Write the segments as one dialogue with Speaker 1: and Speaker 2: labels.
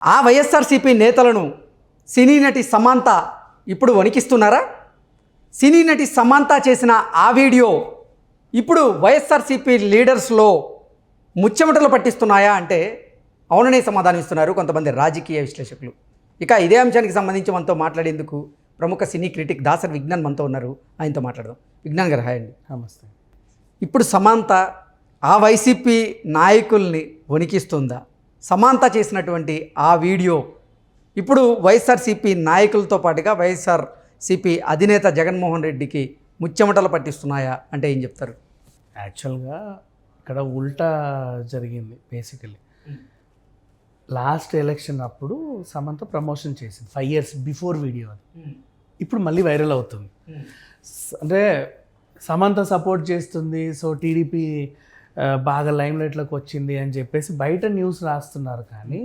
Speaker 1: ఆ వైఎస్ఆర్సీపీ నేతలను సినీ నటి సమాంత ఇప్పుడు వణికిస్తున్నారా? సినీ నటి సమాంత చేసిన ఆ వీడియో ఇప్పుడు వైఎస్ఆర్సీపీ లీడర్స్లో ముచ్చెమటలు పట్టిస్తున్నాయా అంటే అవుననే సమాధానం ఇస్తున్నారు కొంతమంది రాజకీయ విశ్లేషకులు. ఇక ఇదే అంశానికి సంబంధించి మనతో మాట్లాడేందుకు ప్రముఖ సినీ క్రిటిక్ దాసరి విజ్ఞాన్ మనతో ఉన్నారు. ఆయనతో మాట్లాడదాం. విజ్ఞాన్ గారు హాయ్ అండి.
Speaker 2: నమస్తే.
Speaker 1: ఇప్పుడు సమాంత ఆ వైసీపీ నాయకుల్ని వణికిస్తుందా? సమాంత చేసినటువంటి ఆ వీడియో ఇప్పుడు వైఎస్ఆర్సీపీ నాయకులతో పాటుగా వైఎస్ఆర్సీపీ అధినేత జగన్మోహన్ రెడ్డికి ముచ్చెమటలు పట్టిస్తున్నాయా అంటే ఏం చెప్తారు?
Speaker 2: యాక్చువల్గా ఇక్కడ ఉల్టా జరిగింది. బేసికలీ లాస్ట్ ఎలక్షన్ అప్పుడు సమంత ప్రమోషన్ చేసింది 5 years బిఫోర్ వీడియో. అది ఇప్పుడు మళ్ళీ వైరల్ అవుతుంది. అంటే సమంత సపోర్ట్ చేస్తుంది, సో టీడీపీ బాగా లైమ్లైట్లోకి వచ్చింది అని చెప్పేసి బయట న్యూస్ రాస్తున్నారు. కానీ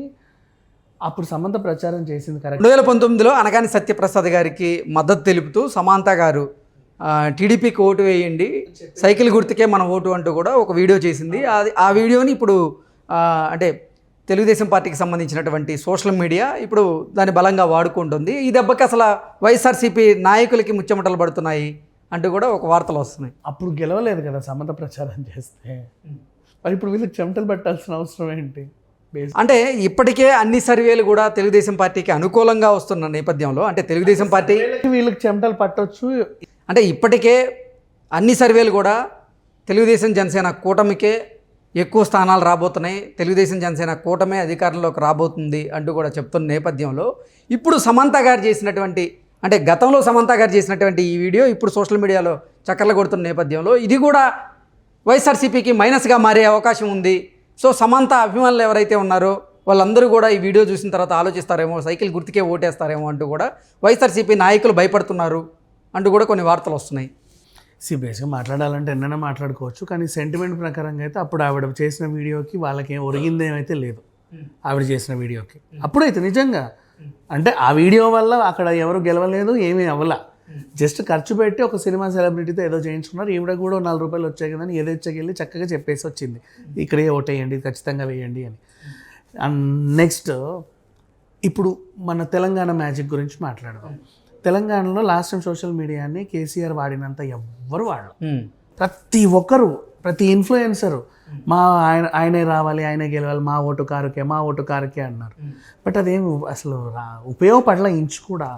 Speaker 2: అప్పుడు సమంత ప్రచారం చేసింది కరెక్ట్.
Speaker 1: 2019లో అనగాని సత్యప్రసాద్ గారికి మద్దతు తెలుపుతూ సమాంత గారు టీడీపీకి ఓటు వేయండి, సైకిల్ గుర్తుకే మన ఓటు అంటూ కూడా ఒక వీడియో చేసింది. ఆ వీడియోని ఇప్పుడు అంటే తెలుగుదేశం పార్టీకి సంబంధించినటువంటి సోషల్ మీడియా ఇప్పుడు దాన్ని బలంగా వాడుకుంటుంది. ఈ దెబ్బకి అసలు వైఎస్ఆర్సీపీ నాయకులకి ముచ్చెమటలు పడుతున్నాయి అంటూ కూడా ఒక వార్తలు వస్తున్నాయి.
Speaker 2: అప్పుడు గెలవలేదు కదా సమంత ప్రచారం చేస్తే, మరి ఇప్పుడు వీళ్ళకి చెమటలు పట్టాల్సిన అవసరం ఏంటి?
Speaker 1: అంటే ఇప్పటికే అన్ని సర్వేలు కూడా తెలుగుదేశం పార్టీకి అనుకూలంగా వస్తున్న నేపథ్యంలో అంటే తెలుగుదేశం పార్టీ
Speaker 2: వీళ్ళకి చెమటలు పట్టొచ్చు.
Speaker 1: అంటే ఇప్పటికే అన్ని సర్వేలు కూడా తెలుగుదేశం జనసేన కూటమికే ఎక్కువ స్థానాలు రాబోతున్నాయి, తెలుగుదేశం జనసేన కూటమే అధికారంలోకి రాబోతుంది అంటూ కూడా చెప్తున్న నేపథ్యంలో ఇప్పుడు సమంత గారు చేసినటువంటి అంటే గతంలో సమంత గారు చేసినటువంటి ఈ వీడియో ఇప్పుడు సోషల్ మీడియాలో చక్కర్లు కొడుతున్న నేపథ్యంలో ఇది కూడా వైఎస్ఆర్సీపీకి మైనస్గా మారే అవకాశం ఉంది. సో సమంత అభిమానులు ఎవరైతే ఉన్నారో వాళ్ళందరూ కూడా ఈ వీడియో చూసిన తర్వాత ఆలోచిస్తారేమో, సైకిల్ గుర్తుకే ఓటేస్తారేమో అంటూ కూడా వైఎస్ఆర్సీపీ నాయకులు భయపడుతున్నారు అంటూ కూడా కొన్ని వార్తలు వస్తున్నాయి.
Speaker 2: బేసిక్గా మాట్లాడాలంటే ఎన్నైనా మాట్లాడుకోవచ్చు, కానీ సెంటిమెంట్ ప్రకారంగా అయితే అప్పుడు ఆవిడ చేసిన వీడియోకి వాళ్ళకేం ఒరిగిందేమైతే లేదు. ఆవిడ చేసిన వీడియోకి అప్పుడైతే నిజంగా అంటే ఆ వీడియో వల్ల అక్కడ ఎవరు గెలవలేదు, ఏమీ అవ్వలా. జస్ట్ ఖర్చు పెట్టి ఒక సినిమా సెలబ్రిటీతో ఏదో చేయించుకున్నారు. ఈవిడ కూడా 4 రూపాయలు వచ్చాయి కదా అని ఏదొచ్చాకెళ్ళి చక్కగా చెప్పేసి వచ్చింది, ఇక్కడే ఓటేయండి, ఖచ్చితంగా వేయండి అని. అండ్ నెక్స్ట్ ఇప్పుడు మన తెలంగాణ మ్యాజిక్ గురించి మాట్లాడదాం. తెలంగాణలో లాస్ట్ టైం సోషల్ మీడియాని కేసీఆర్ వాడినంత ఎవ్వరు వాడరు. ప్రతి ఒక్కరు, ప్రతి ఇన్ఫ్లుయెన్సరు ఆయనే రావాలి, ఆయనే గెలవాలి, మా ఓటు కారుకే అన్నారు. బట్ అదేం అసలు ఉపయోగపడల ఇంచు కూడా.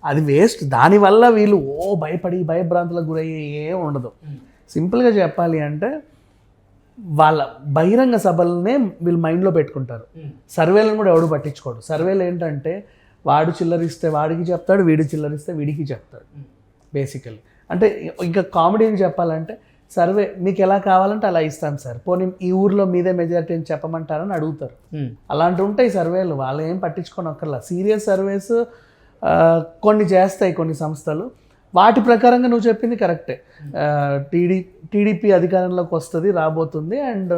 Speaker 2: అది వేస్ట్. దానివల్ల వీళ్ళు భయపడి భయభ్రాంతులకు గురయ్యే ఏం ఉండదు. సింపుల్గా చెప్పాలి అంటే వాళ్ళ బహిరంగ సభలనే వీళ్ళు మైండ్లో పెట్టుకుంటారు. సర్వేలను కూడా ఎవడు పట్టించుకోడు. సర్వేలు ఏంటంటే వాడు చిల్లరిస్తే వాడికి చెప్తాడు, వీడు చిల్లరిస్తే వీడికి చెప్తాడు. బేసికలీ అంటే ఇంకా కామెడీని చెప్పాలంటే సర్వే మీకు ఎలా కావాలంటే అలా ఇస్తాం సార్, పోనీ ఈ ఊర్లో మీదే మెజారిటీ అని చెప్పమంటారని అడుగుతారు. అలాంటి ఉంటాయి సర్వేలు. వాళ్ళు ఏం పట్టించుకొని ఒక్కర్లా. సీరియస్ సర్వేస్ కొన్ని చేస్తాయి కొన్ని సంస్థలు. వాటి ప్రకారంగా నువ్వు చెప్పింది కరెక్టే. టీడీపీ అధికారంలోకి వస్తుంది, రాబోతుంది. అండ్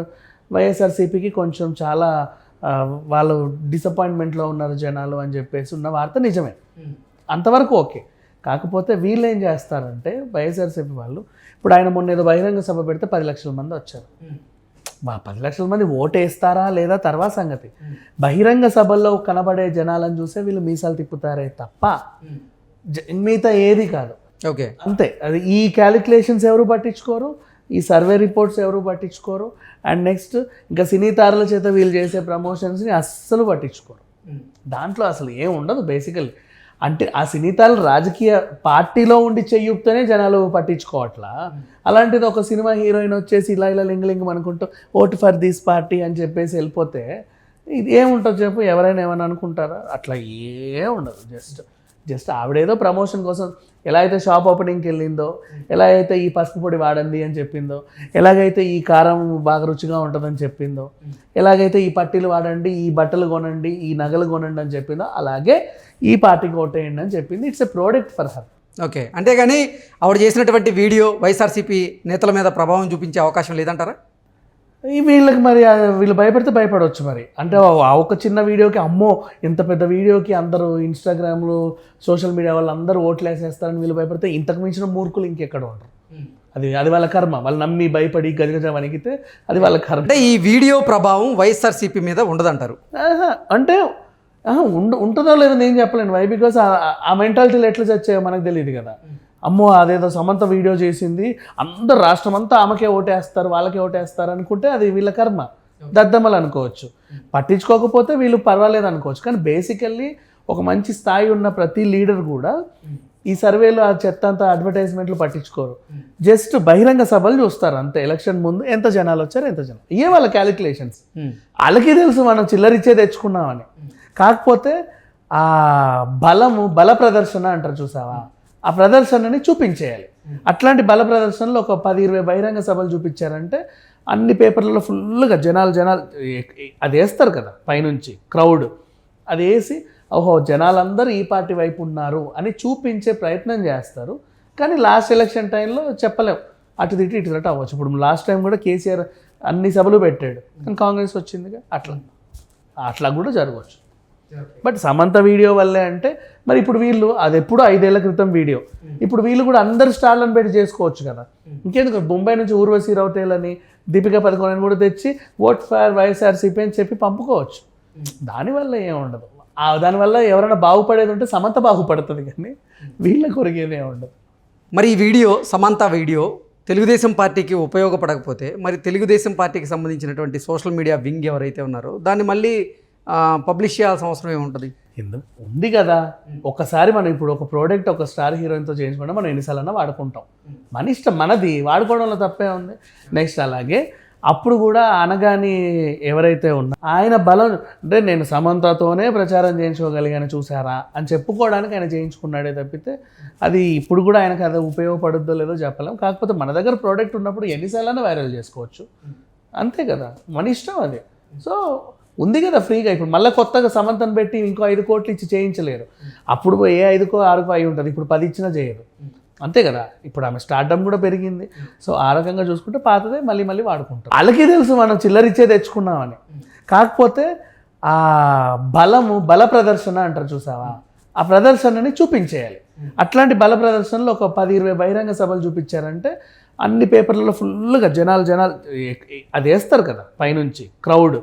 Speaker 2: వైఎస్ఆర్సీపీకి కొంచెం చాలా వాళ్ళు డిసప్పాయింట్మెంట్లో ఉన్నారు జనాలు అని చెప్పేసి ఉన్న వార్త నిజమే. అంతవరకు ఓకే. కాకపోతే వీళ్ళు ఏం చేస్తారంటే వైఎస్ఆర్సీపీ వాళ్ళు ఇప్పుడు ఆయన మొన్న ఏదో బహిరంగ సభ పెడితే 10 లక్షల మంది వచ్చారు. 10 లక్షల మంది ఓటేస్తారా లేదా తర్వాత సంగతి. బహిరంగ సభల్లో కనబడే జనాలను చూసే వీళ్ళు మీసాలు తిప్పుతారే తప్ప మిగతా ఏది కాదు.
Speaker 1: ఓకే,
Speaker 2: అంతే. అది ఈ క్యాలిక్యులేషన్స్ ఎవరు పట్టించుకోరు, ఈ సర్వే రిపోర్ట్స్ ఎవరు పట్టించుకోరు. అండ్ నెక్స్ట్ ఇంకా సినీ తారల చేత వీళ్ళు చేసే ప్రమోషన్స్ని అస్సలు పట్టించుకోరు. దాంట్లో అసలు ఏం ఉండదు బేసికల్లీ. అంటే ఆ సినీ తారలు రాజకీయ పార్టీలో ఉండి చెయ్యుప్తేనే జనాలు పట్టించుకోవట్లా. అలాంటిది ఒక సినిమా హీరోయిన్ వచ్చేసి ఇలా లింగ అనుకుంటూ ఓటు ఫర్ దిస్ పార్టీ అని చెప్పేసి వెళ్ళిపోతే ఇది ఏముంటుంది చెప్పు? ఎవరైనా ఏమైనా అనుకుంటారా? అట్లా ఏం ఉండదు. జస్ట్ ఆవిడేదో ప్రమోషన్ కోసం ఎలా అయితే షాప్ ఓపెనింగ్కి వెళ్ళిందో, ఎలా అయితే ఈ పసుపు పొడి వాడండి అని చెప్పిందో, ఎలాగైతే ఈ కారం బాగా రుచిగా ఉంటుందని చెప్పిందో, ఎలాగైతే ఈ పట్టీలు వాడండి, ఈ బట్టలు కొనండి, ఈ నగలు కొనండి అని చెప్పిందో, అలాగే ఈ పార్టీకి ఓటేయండి అని చెప్పింది. It's a product for her.
Speaker 1: Okay, అంతేగాని ఆవిడ చేసినటువంటి వీడియో వైఎస్ఆర్సీపీ నేతల మీద ప్రభావం చూపించే అవకాశం లేదంటారా?
Speaker 2: వీళ్ళకి మరి వీళ్ళు భయపడితే భయపడవచ్చు మరి. అంటే ఆ ఒక చిన్న వీడియోకి అమ్మో ఇంత పెద్ద వీడియోకి అందరూ ఇన్స్టాగ్రామ్లో సోషల్ మీడియా వాళ్ళు అందరూ ఓట్లు వేసేస్తారని వీళ్ళు భయపడితే ఇంతకు మించిన మూర్ఖులు ఇంకెక్కడ ఉండరు. అది వాళ్ళ కర్మ. వాళ్ళు నమ్మి భయపడి గజగజ వణికితే అది వాళ్ళ కర్మ.
Speaker 1: అంటే ఈ వీడియో ప్రభావం వైఎస్ఆర్సీపీ మీద ఉండదంటారు?
Speaker 2: అంటే ఉంటుందో లేదో నేను చెప్పలేను. వై బికాస్ ఆ మెంటాలిటీలు ఎట్లా చచ్చాయో మనకు తెలియదు కదా. అమ్మో అదేదో సమంత వీడియో చేసింది, అందరు రాష్ట్రం అంతా ఆమెకే ఓటేస్తారు, వాళ్ళకే ఓటేస్తారు అనుకుంటే అది వీళ్ళ కర్మ, దద్దమ్మలు అనుకోవచ్చు. పట్టించుకోకపోతే వీళ్ళు పర్వాలేదు అనుకోవచ్చు. కానీ బేసికల్లీ ఒక మంచి స్థాయి ఉన్న ప్రతి లీడర్ కూడా ఈ సర్వేలో ఆ చెత్త అంతా అడ్వర్టైజ్మెంట్లు పట్టించుకోరు. జస్ట్ బహిరంగ సభలు చూస్తారు అంతే. ఎలక్షన్ ముందు ఎంత జనాలు వచ్చారు, ఎంత జనాలు, ఇవే వాళ్ళ క్యాలిక్యులేషన్స్. వాళ్ళకి తెలుసు మనం చిల్లరిచ్చే తెచ్చుకున్నామని. కాకపోతే ఆ బల ప్రదర్శన అంటారు చూసావా, ఆ ప్రదర్శనని చూపించేయాలి. అట్లాంటి బల ప్రదర్శనలో ఒక 10-20 బహిరంగ సభలు చూపించారంటే అన్ని పేపర్లలో ఫుల్గా జనాలు అది వేస్తారు కదా పైనుంచి క్రౌడ్, అది వేసి ఓహో జనాలందరూ ఈ పార్టీ వైపు ఉన్నారు అని చూపించే ప్రయత్నం చేస్తారు. కానీ లాస్ట్ ఎలక్షన్ టైంలో చెప్పలేం, అటు ఇటు అవ్వచ్చు. ఇప్పుడు లాస్ట్ టైం కూడా కేసీఆర్ అన్ని సభలు పెట్టాడు, కానీ కాంగ్రెస్ వచ్చిందిగా. అట్లా కూడా జరగవచ్చు. బట్ సమంత వీడియో వల్లే అంటే మరి ఇప్పుడు వీళ్ళు అది ఎప్పుడో 5 ఏళ్ల క్రితం వీడియో, ఇప్పుడు వీళ్ళు కూడా అందరు స్టార్లను పెట్టి చేసుకోవచ్చు కదా. ఇంకెందుకు బొంబాయి నుంచి ఊర్వశీ రౌటేలని, దీపికా పదుకొనని కూడా తెచ్చి ఓట్ ఫర్ వైఎస్ఆర్సీపీ అని చెప్పి పంపుకోవచ్చు. దానివల్ల ఏముండదు. దానివల్ల ఎవరైనా బాగుపడేది ఉంటే సమంత బాగుపడుతుంది, కానీ వీళ్ళ కొరిగేదే ఉండదు.
Speaker 1: మరి ఈ వీడియో, సమంత వీడియో తెలుగుదేశం పార్టీకి ఉపయోగపడకపోతే మరి తెలుగుదేశం పార్టీకి సంబంధించినటువంటి సోషల్ మీడియా వింగ్ ఎవరైతే ఉన్నారో దాన్ని మళ్ళీ పబ్లిష్ చేయాల్సిన అవసరం ఏముంటుంది?
Speaker 2: ఉంది కదా. ఒకసారి మనం ఇప్పుడు ఒక ప్రోడక్ట్ ఒక స్టార్ హీరోయిన్తో చేయించుకుంటే మనం ఎన్నిసార్లన్నా వాడుకుంటాం. మన ఇష్టం, మనది, వాడుకోవడంలో తప్పే ఉంది. నెక్స్ట్ అలాగే అప్పుడు కూడా అనగాని ఎవరైతే ఉన్నా ఆయన బలం అంటే నేను సమంతతోనే ప్రచారం చేయించుకోగలిగాను చూసారా అని చెప్పుకోవడానికి ఆయన చేయించుకున్నాడే తప్పితే అది ఇప్పుడు కూడా ఆయనకు అది ఉపయోగపడుద్దో లేదో చెప్పలేం. కాకపోతే మన దగ్గర ప్రోడక్ట్ ఉన్నప్పుడు ఎన్నిసార్లైనా వైరల్ చేసుకోవచ్చు, అంతే కదా, మన ఇష్టం అది. సో ఉంది కదా ఫ్రీగా. ఇప్పుడు మళ్ళీ కొత్తగా సమంతను పెట్టి ఇంకో 5 కోట్లు ఇచ్చి చేయించలేరు. అప్పుడు 5కో 6కో అయి ఉంటుంది, ఇప్పుడు 10 ఇచ్చినా చేయరు, అంతే కదా. ఇప్పుడు ఆమె స్టార్డమ్ కూడా పెరిగింది. సో ఆ రకంగా చూసుకుంటే పాతదే మళ్ళీ వాడుకుంటాం. వాళ్ళకి తెలుసు మనం చిల్లరిచ్చే తెచ్చుకున్నామని. కాకపోతే ఆ బల ప్రదర్శన అంటారు చూసావా, ఆ ప్రదర్శనని చూపించేయాలి. అట్లాంటి బల ప్రదర్శనలో ఒక 10-20 బహిరంగ సభలు చూపించారంటే అన్ని పేపర్లలో ఫుల్గా జనాలు అది వేస్తారు కదా పైనుంచి క్రౌడ్,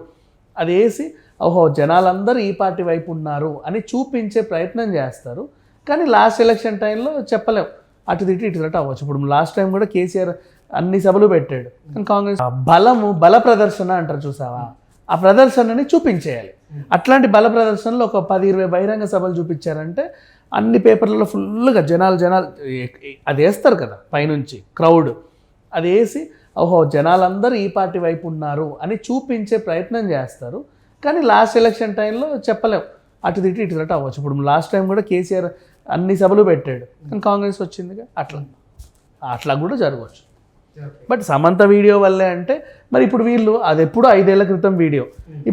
Speaker 2: అది వేసి ఓహో జనాలందరూ ఈ పార్టీ వైపు ఉన్నారు అని చూపించే ప్రయత్నం చేస్తారు. కానీ లాస్ట్ ఎలక్షన్ టైంలో చెప్పలేం, అటు ఇటు అవ్వచ్చు. ఇప్పుడు లాస్ట్ టైం కూడా కేసీఆర్ అన్ని సభలు పెట్టాడు, కానీ కాంగ్రెస్ బల ప్రదర్శన అంటారు చూసావా, ఆ ప్రదర్శనని చూపించేయాలి. అట్లాంటి బల ప్రదర్శనలో ఒక 10-20 బహిరంగ సభలు చూపించారంటే అన్ని పేపర్లలో ఫుల్గా జనాలు అది వేస్తారు కదా పైనుంచి క్రౌడ్, అది వేసి ఓహో జనాలందరూ ఈ పార్టీ వైపు ఉన్నారు అని చూపించే ప్రయత్నం చేస్తారు. కానీ లాస్ట్ ఎలక్షన్ టైంలో చెప్పలేం, అటు ఇటు అవ్వచ్చు. ఇప్పుడు లాస్ట్ టైం కూడా కేసీఆర్ అన్ని సభలు పెట్టాడు, కానీ కాంగ్రెస్ వచ్చిందిగా. అట్లా కూడా జరగవచ్చు. బట్ సమంత వీడియో వల్లే అంటే మరి ఇప్పుడు వీళ్ళు అది ఎప్పుడో 5 ఏళ్ల క్రితం వీడియో,